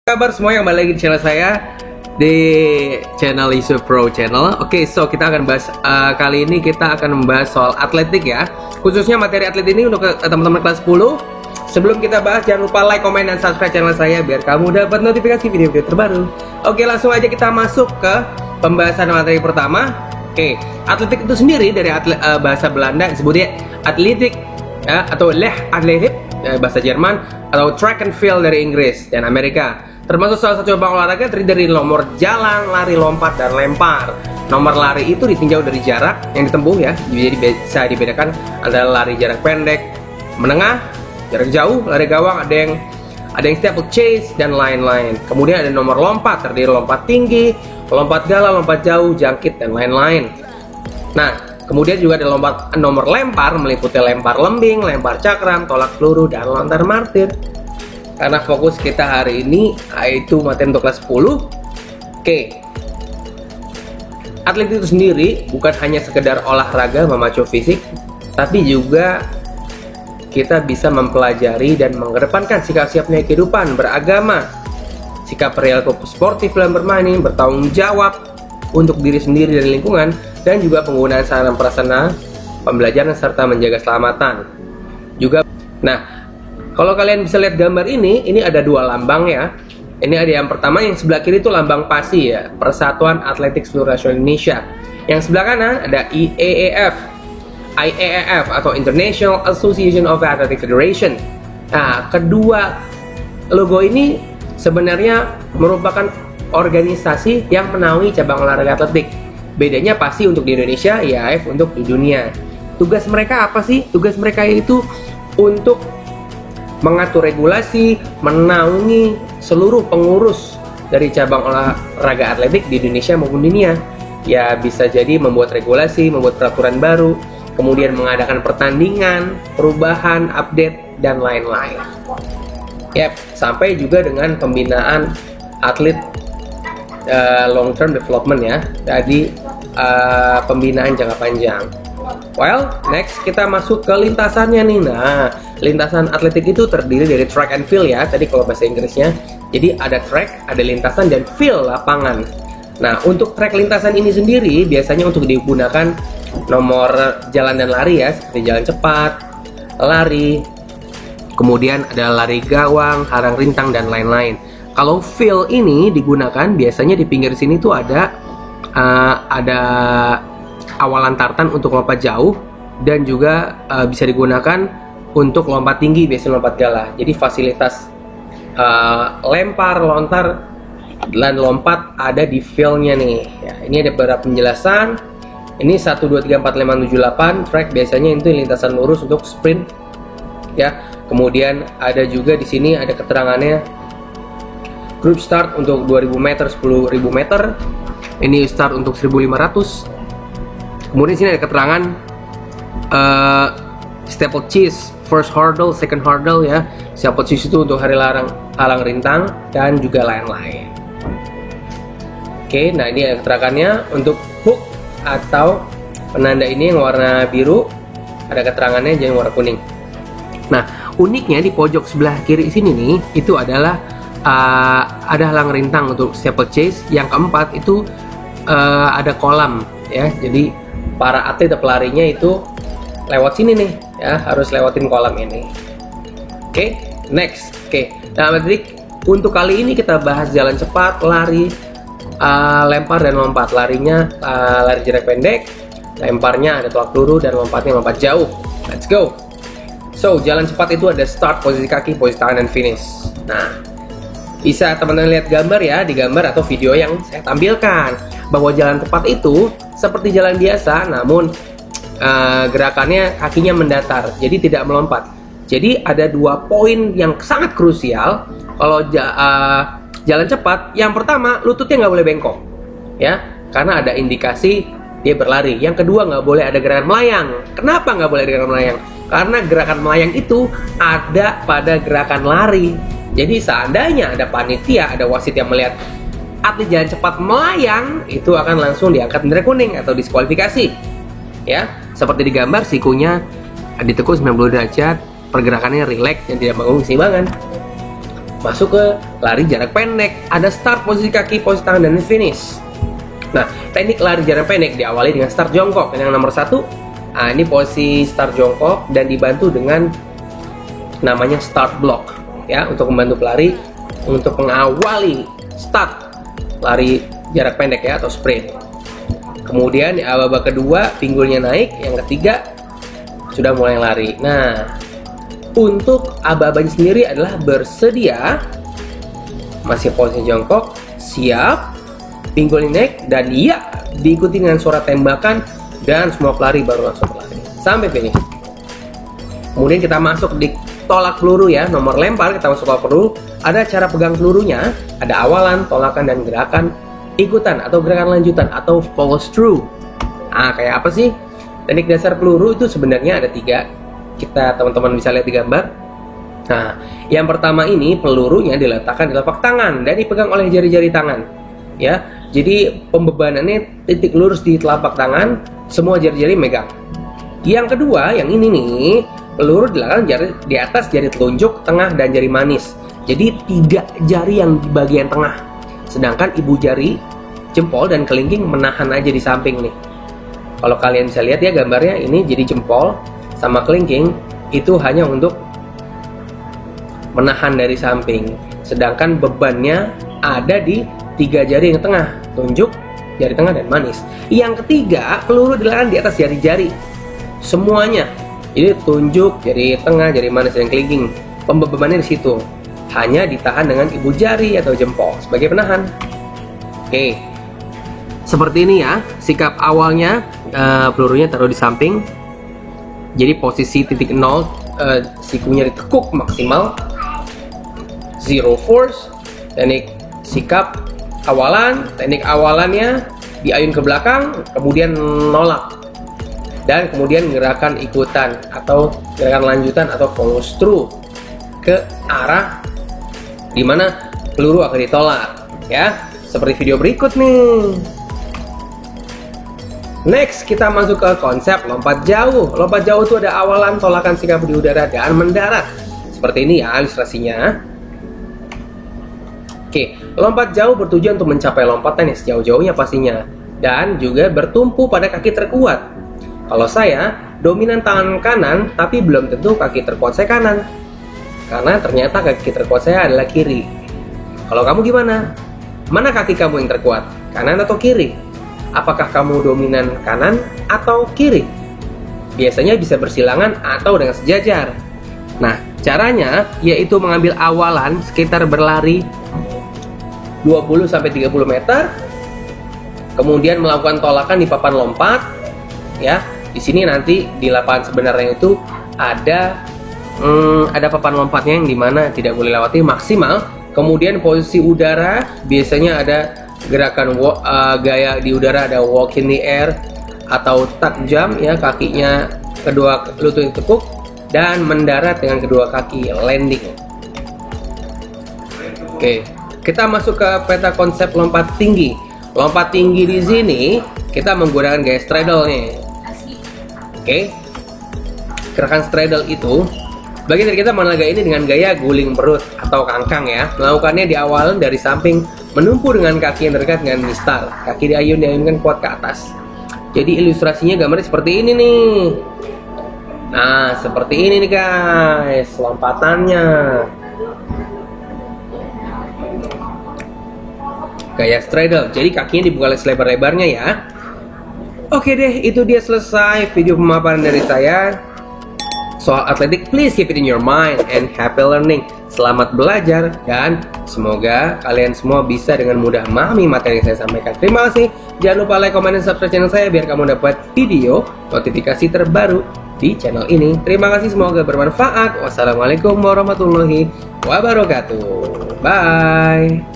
Kabar semua yang balik lagi di channel saya, di channel Isu Pro Channel. Oke, so kita akan bahas kali ini kita akan membahas soal atletik ya. Khususnya materi atlet ini untuk teman-teman kelas 10. Sebelum kita bahas, jangan lupa like, komen, dan subscribe channel saya biar kamu dapat notifikasi video-video terbaru. Oke, langsung aja kita masuk ke pembahasan materi pertama. Oke, atletik itu sendiri dari bahasa Belanda disebutnya atletik ya, atau atletik bahasa Jerman, atau track and field dari Inggris dan Amerika. Termasuk salah satu cabang olahraga terdiri dari nomor jalan, lari, lompat, dan lempar. Nomor lari itu ditinjau dari jarak yang ditempuh ya, jadi bisa dibedakan antara lari jarak pendek, menengah, jarak jauh, lari gawang, ada yang steeplechase dan lain-lain. Kemudian ada nomor lompat terdiri dari lompat tinggi, lompat gala, lompat jauh, jangkit, dan lain-lain. Nah, kemudian juga ada nomor lempar meliputi lempar lembing, lempar cakram, tolak peluru, dan lontar martir. Karena fokus kita hari ini yaitu materi untuk kelas 10. Oke. Atlet itu sendiri bukan hanya sekedar olahraga memacu fisik, tapi juga kita bisa mempelajari dan mengedepankan sikap siapnya kehidupan beragama, sikap perilaku sportif dalam bermain, bertanggung jawab untuk diri sendiri dan lingkungan, dan juga penggunaan sarana prasarana pembelajaran serta menjaga keselamatan. Juga, nah, kalau kalian bisa lihat gambar ini ada dua lambang ya. Ini ada yang pertama, yang sebelah kiri itu lambang PASI ya, Persatuan Atletik Seluruh Nasional Indonesia. Yang sebelah kanan ada IAAF atau International Association of Athletic Federation. Nah, kedua logo ini sebenarnya merupakan organisasi yang menaungi cabang olahraga atletik. Bedanya PASI untuk di Indonesia, IAAF untuk di dunia. Tugas mereka apa sih? Tugas mereka itu untuk mengatur regulasi, menaungi seluruh pengurus dari cabang olahraga atletik di Indonesia maupun dunia. Ya, bisa jadi membuat regulasi, membuat peraturan baru, kemudian mengadakan pertandingan, perubahan, update, dan lain-lain. Yap, sampai juga dengan pembinaan atlet long term development ya, jadi pembinaan jangka panjang. Well, next kita masuk ke lintasannya nih. Nah, lintasan atletik itu terdiri dari track and field ya, tadi kalau bahasa Inggrisnya. Jadi ada track, ada lintasan, dan field lapangan. Nah, untuk track lintasan ini sendiri biasanya untuk digunakan nomor jalan dan lari ya, seperti jalan cepat, lari, kemudian ada lari gawang, harang rintang, dan lain-lain. Kalau field ini digunakan biasanya di pinggir sini tuh ada awalan tartan untuk lompat jauh, dan juga bisa digunakan untuk lompat tinggi, biasanya lompat gala. Jadi fasilitas lempar, lontar, dan lompat ada di fieldnya nih ya. Ini ada beberapa penjelasan. Ini 1, 2, 3, 4, 5, 7, 8 track, biasanya itu lintasan lurus untuk sprint ya. Kemudian ada juga di sini ada keterangannya group start untuk 2000 meter, 10.000 meter. Ini start untuk 1500. Kemudian sini ada keterangan steeplechase, first hurdle, second hurdle ya. Steeplechase itu untuk halang rintang, dan juga lain-lain. Oke, nah ini ada keterangannya untuk hook atau penanda ini yang warna biru, ada keterangannya jangan warna kuning. Nah, uniknya di pojok sebelah kiri sini nih, itu adalah ada halang rintang untuk steeplechase. Yang keempat itu ada kolam ya. Jadi para atlet atau pelarinya itu lewat sini nih ya, harus lewatin kolam ini. Oke, next. Oke, nah matrik untuk kali ini kita bahas jalan cepat, lari, lempar, dan lompat. Larinya lari jarak pendek, lemparnya ada tolak peluru, dan lompatnya lompat jauh. Let's go. So, jalan cepat itu ada start, posisi kaki, posisi tangan, dan finish. Nah, bisa teman-teman lihat gambar ya, di gambar atau video yang saya tampilkan, bahwa jalan cepat itu seperti jalan biasa, namun gerakannya kakinya mendatar, jadi tidak melompat. Jadi ada dua poin yang sangat krusial kalau jalan cepat. Yang pertama, lututnya nggak boleh bengkok ya, karena ada indikasi dia berlari. Yang kedua, nggak boleh ada gerakan melayang. Kenapa nggak boleh ada gerakan melayang? Karena gerakan melayang itu ada pada gerakan lari. Jadi seandainya ada panitia, ada wasit yang melihat atlet jalan cepat melayang, itu akan langsung diangkat bendera kuning atau diskualifikasi ya. Seperti di gambar, sikunya ditekuk 90 derajat, pergerakannya rileks dan tidak mengganggu keseimbangan. masuk ke lari jarak pendek. Ada start, posisi kaki, posisi tangan, dan finish. Nah, teknik lari jarak pendek diawali dengan start jongkok. Yang nomor 1, nah ini posisi start jongkok dan dibantu dengan namanya start block ya, untuk membantu pelari untuk mengawali start lari jarak pendek ya, atau sprint. Kemudian di babak kedua pinggulnya naik, yang ketiga sudah mulai lari. Nah, untuk aba-abanya sendiri adalah bersedia, masih posisi jongkok, siap, pinggul naik, dan ya diikuti dengan suara tembakan, dan semua pelari baru langsung pelari sampai finish. Kemudian kita masuk di tolak peluru ya, nomor lempar. Kita masuk tolak peluru, ada cara pegang pelurunya, ada awalan, tolakan, dan gerakan ikutan atau gerakan lanjutan atau follow through. Nah, kayak apa sih teknik dasar peluru? Itu sebenarnya ada 3. Kita teman-teman bisa lihat di gambar. Nah, yang pertama ini pelurunya diletakkan di telapak tangan dan dipegang oleh jari-jari tangan ya. Jadi pembebanannya titik lurus di telapak tangan, semua jari-jari megang. Yang kedua, yang ini nih, peluru diletakkan di atas jari telunjuk, tengah, dan jari manis. Jadi tidak jari yang di bagian tengah. Sedangkan ibu jari, jempol, dan kelingking menahan aja di samping nih. Kalau kalian bisa lihat ya gambarnya, ini jadi jempol sama kelingking itu hanya untuk menahan dari samping. Sedangkan bebannya ada di 3 jari yang tengah, tunjuk, jari tengah, dan manis. Yang ketiga, peluru diletakkan di atas jari-jari semuanya. Jadi tunjuk, jari tengah, jari manis, dan kelingking. Pembebanannya di situ. Hanya ditahan dengan ibu jari atau jempol sebagai penahan. Oke. Seperti ini ya, sikap awalnya, pelurunya taruh di samping. Jadi posisi titik 0, sikunya ditekuk maksimal. Zero force. Teknik sikap awalan, teknik awalannya diayun ke belakang, kemudian nolak, dan kemudian gerakan ikutan atau gerakan lanjutan atau follow through ke arah dimana peluru akan ditolak ya, seperti video berikut nih. Next, kita masuk ke konsep lompat jauh. Lompat jauh itu ada awalan, tolakan, sikap di udara, dan mendarat. Seperti ini ya ilustrasinya. Oke, lompat jauh bertujuan untuk mencapai lompatan yang sejauh-jauhnya pastinya, dan juga bertumpu pada kaki terkuat. Kalau saya, dominan tangan kanan, tapi belum tentu kaki terkuat saya kanan. Karena ternyata kaki terkuat saya adalah kiri. Kalau kamu gimana? Mana kaki kamu yang terkuat? Kanan atau kiri? Apakah kamu dominan kanan atau kiri? Biasanya bisa bersilangan atau dengan sejajar. Nah, caranya yaitu mengambil awalan sekitar berlari 20-30 meter, kemudian melakukan tolakan di papan lompat ya. Di sini nanti di lapangan sebenarnya itu ada papan lompatnya yang dimana tidak boleh lewati maksimal. Kemudian posisi udara biasanya ada gerakan gaya di udara, ada walk in the air atau tuck jump ya, kakinya kedua lutut ditekuk, dan mendarat dengan kedua kaki, landing. Oke, kita masuk ke peta konsep lompat tinggi. Lompat tinggi di sini kita menggunakan gaya straddle nih. Oke, gerakan straddle itu bagian dari kita mengenal gaya ini dengan gaya guling perut atau kangkang ya. Melakukannya di awal dari samping, menumpu dengan kaki yang dekat dengan mistar. Kaki diayunkan kuat ke atas. Jadi ilustrasinya gambarnya seperti ini nih. Nah, seperti ini nih guys, lompatannya. Gaya straddle. Jadi kakinya dibuka selebar-lebarnya ya. Oke deh, itu dia selesai video pemaparan dari saya soal atletik. Please keep it in your mind and happy learning. Selamat belajar dan semoga kalian semua bisa dengan mudah memahami materi yang saya sampaikan. Terima kasih. Jangan lupa like, comment, dan subscribe channel saya biar kamu dapat video notifikasi terbaru di channel ini. Terima kasih, semoga bermanfaat. Wassalamualaikum warahmatullahi wabarakatuh. Bye.